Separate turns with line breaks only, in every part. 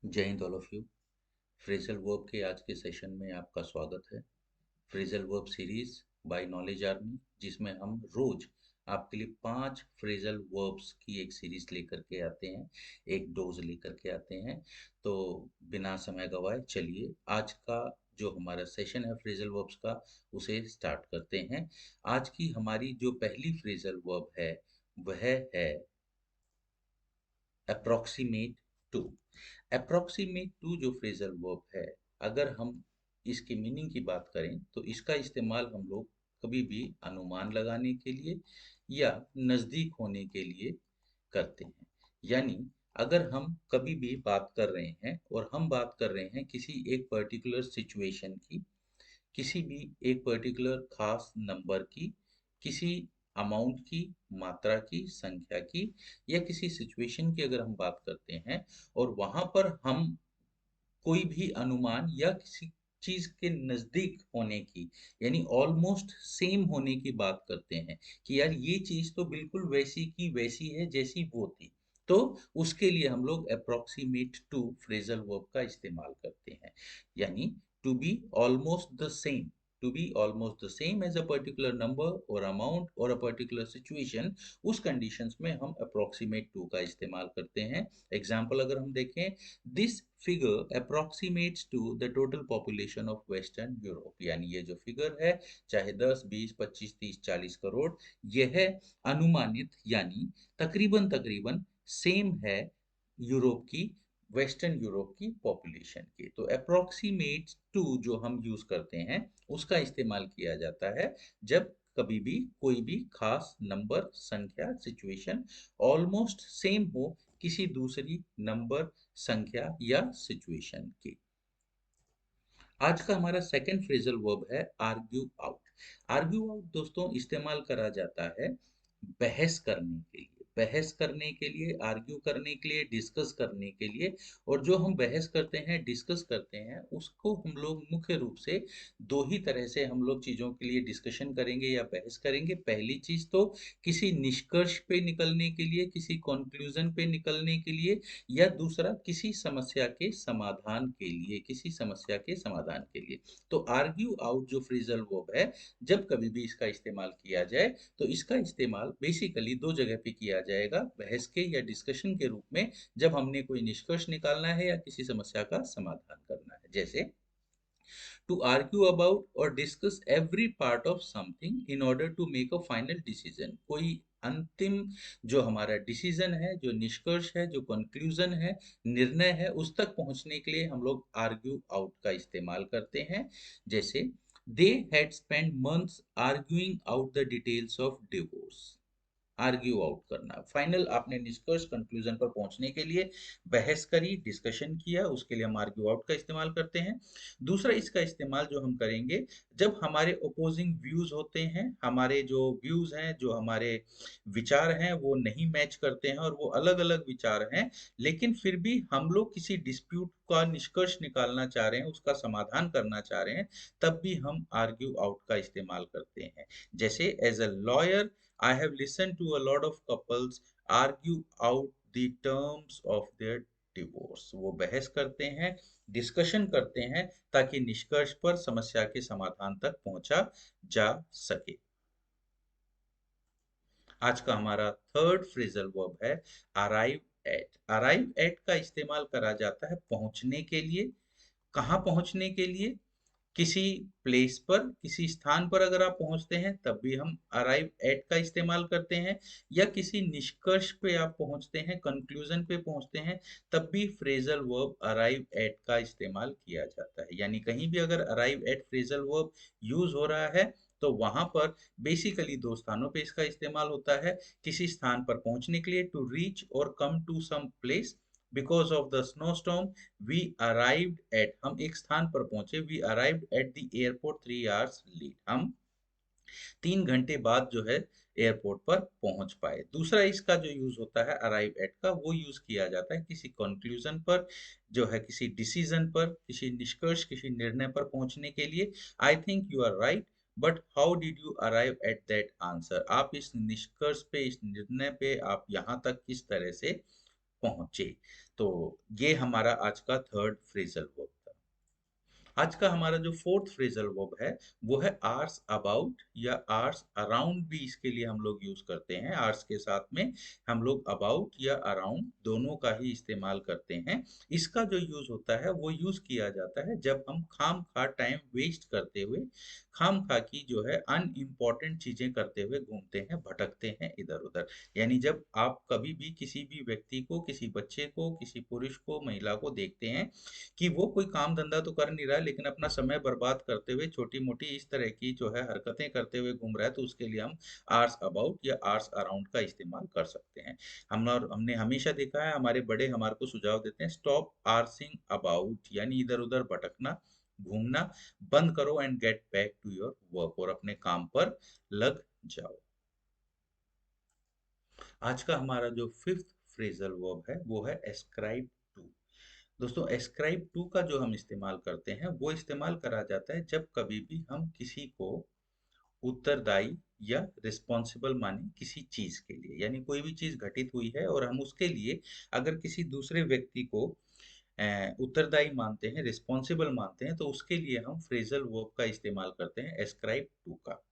जय Hind all of you. Phrasal verb के आज के सेशन में आपका स्वागत है। Phrasal verb series by knowledge army, जिसमें हम रोज आपके लिए 5 फ्रेजल वर्ब्स की एक सीरीज लेकर के आते हैं, एक डोज लेकर के आते हैं। तो बिना समय गवाए चलिए आज का जो हमारा सेशन है फ्रेजल वर्ब्स का, उसे स्टार्ट करते हैं। आज की हमारी जो पहली फ्रेजल वर्ब है वह है अप्रोक्सीमेट टू। अप्रोक्सीमेट टू जो फ्रेजल वर्ब है, अगर हम इसकी मीनिंग की बात करें तो इसका इस्तेमाल हम लोग कभी भी अनुमान लगाने के लिए या नज़दीक होने के लिए करते हैं। यानी अगर हम कभी भी बात कर रहे हैं और हम बात कर रहे हैं किसी एक पर्टिकुलर सिचुएशन की, किसी भी एक पर्टिकुलर खास नंबर की, किसी अमाउंट की, मात्रा की, संख्या की, या किसी सिचुएशन की अगर हम बात करते हैं और वहां पर हम कोई भी अनुमान या किसी चीज के नजदीक होने की, यानी ऑलमोस्ट सेम होने की बात करते हैं कि यार ये चीज तो बिल्कुल वैसी की वैसी है जैसी वो थी, तो उसके लिए हम लोग अप्रोक्सीमेट टू फ्रेजल वर्ब का इस्तेमाल करते हैं। यानी to be almost the same, to be almost the same as a particular number or amount or a particular situation, उस कंडीशंस में हम approximate to का इस्तेमाल करते हैं। एग्जाम्पल अगर हम देखें, this figure approximates to the total population of western Europe, यानी ये जो फिगर है, चाहे 10, 20, 25, 30, 40 करोड़, यह अनुमानित यानी तकरीबन तकरीबन सेम है यूरोप की, वेस्टर्न यूरोप की पॉपुलेशन के। तो अप्रोक्सीमेट टू जो हम यूज करते हैं उसका इस्तेमाल किया जाता है जब कभी भी कोई भी खास नंबर, संख्या, सिचुएशन ऑलमोस्ट सेम हो किसी दूसरी नंबर, संख्या या सिचुएशन के। आज का हमारा सेकंड फ्रेजल वर्ब है आर्ग्यू आउट। आर्ग्यू आउट दोस्तों इस्तेमाल करा जाता है बहस करने के लिए, बहस करने के लिए, आर्ग्यू करने के लिए, डिस्कस करने के लिए। और जो हम बहस करते हैं, डिस्कस करते हैं, उसको हम लोग मुख्य रूप से दो ही तरह से हम लोग चीज़ों के लिए डिस्कशन करेंगे या बहस करेंगे। पहली चीज़ तो किसी निष्कर्ष पे निकलने के लिए, किसी कंक्लूजन पे निकलने के लिए, या दूसरा किसी समस्या के समाधान के लिए, किसी समस्या के समाधान के लिए। तो आर्ग्यू आउट जो फ्रेजल वर्ब है, जब कभी भी इसका इस्तेमाल किया जाए तो इसका इस्तेमाल बेसिकली दो जगह पे किया जाएगा, बहस के या डिस्कशन के रूप में, जब हमने कोई निष्कर्ष निकालना है या किसी समस्या का समाधान करना है। जैसे to argue about or discuss every part of something in order to make a final decision। कोई अंतिम जो हमारा डिसीजन है, जो निष्कर्ष है, जो कंक्लूजन है, निर्णय है, उस तक पहुंचने के लिए हम लोग आर्ग्यू आउट का इस्तेमाल करते हैं। जैसे they had spend months arguing out the details of divorce. Argue out करना, फाइनल आपने निष्कर्ष कंक्लूजन पर पहुंचने के लिए बहस करी, डिस्कशन किया, उसके लिए हम आर्ग्यू आउट का इस्तेमाल करते हैं। दूसरा इसका इस्तेमाल जो हम करेंगे जब हमारे ओपोजिंग व्यूज होते हैं, हमारे जो व्यूज हैं, जो हमारे विचार हैं वो नहीं मैच करते हैं और वो अलग अलग विचार हैं, लेकिन फिर भी हम लोग किसी डिस्प्यूट का निष्कर्ष निकालना चाह रहे हैं, उसका समाधान करना चाह रहे हैं, तब भी हम आर्ग्यू आउट का इस्तेमाल करते हैं। जैसे as a lawyer I have listened to a lot of couples argue out the terms of their divorce। वो बहस करते हैं, डिस्कशन करते हैं, ताकि निष्कर्ष पर, समस्या के समाधान तक पहुंचा जा सके। आज का हमारा थर्ड फ्रेजल वर्ब है अराइव एट। अराइव एट का इस्तेमाल करा जाता है पहुंचने के लिए। कहाँ पहुंचने के लिए? किसी प्लेस पर, किसी स्थान पर अगर आप पहुंचते हैं तब भी हम अराइव एट का इस्तेमाल करते हैं, या किसी निष्कर्ष पे आप पहुंचते हैं, कंक्लूजन पे पहुंचते हैं, तब भी फ्रेजल वर्ब अराइव एट का इस्तेमाल किया जाता है। यानी कहीं भी अगर arrive at phrasal verb use हो रहा है तो वहां पर बेसिकली दो स्थानों पे इसका इस्तेमाल होता है। किसी स्थान पर पहुंचने के लिए, to reach or come to some place, because of the snowstorm we arrived at, हम एक स्थान पर पहुंचे, we arrived at the airport 3 hours late, हम 3 घंटे बाद जो है एयरपोर्ट पर पहुंच पाए। दूसरा इसका जो यूज होता है अराइव एट का, वो यूज किया जाता है किसी कंक्लूजन पर, जो है किसी डिसीजन पर, किसी निष्कर्ष, किसी निर्णय पर पहुंचने के लिए। I think you are right, but how did you arrive at that answer, आप इस निष्कर्ष पे, इस निर्णय पे आप यहाँ तक किस तरह से पहुंचे। तो ये हमारा आज का थर्ड फ्रेजल वर्ब था। आज का हमारा जो फोर्थ फ्रेजल वर्ब है वो है आर्स अबाउट या आर्स अराउंड, भी इसके लिए हम लोग यूज करते हैं। आर्स के साथ में हम लोग अबाउट या अराउंड दोनों का ही इस्तेमाल करते हैं। इसका जो यूज होता है वो यूज किया जाता है जब हम खाम खा टाइम वेस्ट करते हुए, खाम खा की जो है अनइम्पॉर्टेंट चीजें करते हुए घूमते हैं, भटकते हैं इधर उधर। यानी जब आप कभी भी किसी भी व्यक्ति को, किसी बच्चे को, किसी पुरुष को, महिला को देखते हैं कि वो कोई काम धंधा तो कर नहीं रहा है लेकिन अपना समय बर्बाद करते हुए छोटी मोटी इस तरह की जो है हरकतें करते हुए घूम रहा है, तो उसके लिए हम आर्स अबाउट या आर्स अराउंड का इस्तेमाल कर सकते हैं। हमने हमेशा देखा है, हमारे बड़े हमारे को सुझाव देते हैं, स्टॉप आर्सिंग अबाउट, यानी इधर उधर भटकना, घूमना बंद करो and get back to your work, और अपने काम पर लग जाओ। आज का हमारा जो फिफ्थ फ्रेजल वर्ब है वो है एस्क्राइब टू। दोस्तों, एस्क्राइब टू का जो हम इस्तेमाल करते हैं वो इस्तेमाल करा जाता है जब कभी भी हम किसी को उत्तरदायी या रिस्पॉन्सिबल माने किसी चीज के लिए, यानी कोई भी चीज घटित हुई है और हम उसके लिए अगर किसी दूसरे व्यक्ति को उत्तरदायी मानते हैं, रिस्पॉन्सिबल मानते हैं, तो उसके लिए हम फ्रेजल वर्ब का इस्तेमाल करते हैं एस्क्राइब टू का।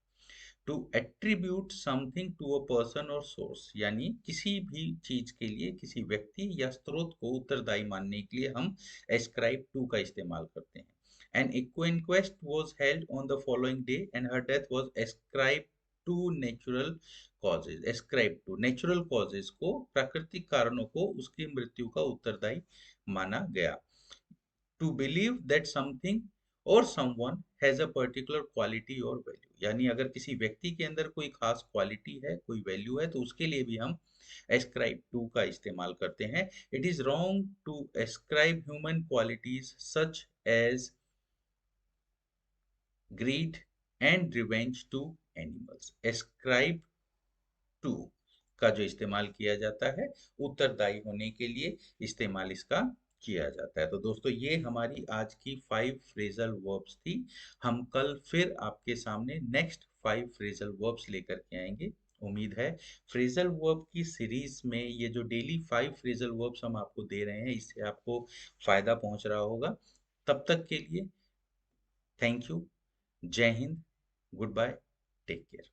To attribute something to a person or source, यानी किसी भी चीज के लिए किसी व्यक्ति या स्रोत को उत्तरदायी मानने के लिए हम ascribe to का इस्तेमाल करते हैं। An inquest was held on the following day and her death was ascribed to natural causes। ascribe to natural causes को, प्राकृतिक कारणों को उसकी मृत्यु का उत्तरदायी माना गया। टू बिलीव दैट समथिंग और someone has a particular quality और वैल्यू, यानी अगर किसी व्यक्ति के अंदर कोई खास क्वालिटी है, कोई वैल्यू है, तो उसके लिए भी हम ascribe to का इस्तेमाल करते हैं। It is wrong to ascribe human qualities such as greed and revenge to animals. ascribe to का जो इस्तेमाल किया जाता है उत्तरदायी होने के लिए, इस्तेमाल इसका किया जाता है। तो दोस्तों, ये हमारी आज की 5 फ्रेजल वर्ब्स थी। हम कल फिर आपके सामने नेक्स्ट 5 फ्रेजल वर्ब्स लेकर के आएंगे। उम्मीद है फ्रेजल वर्ब की सीरीज में ये जो डेली 5 फ्रेजल वर्ब्स हम आपको दे रहे हैं इससे आपको फायदा पहुंच रहा होगा। तब तक के लिए थैंक यू, जय हिंद, गुड बाय, टेक केयर।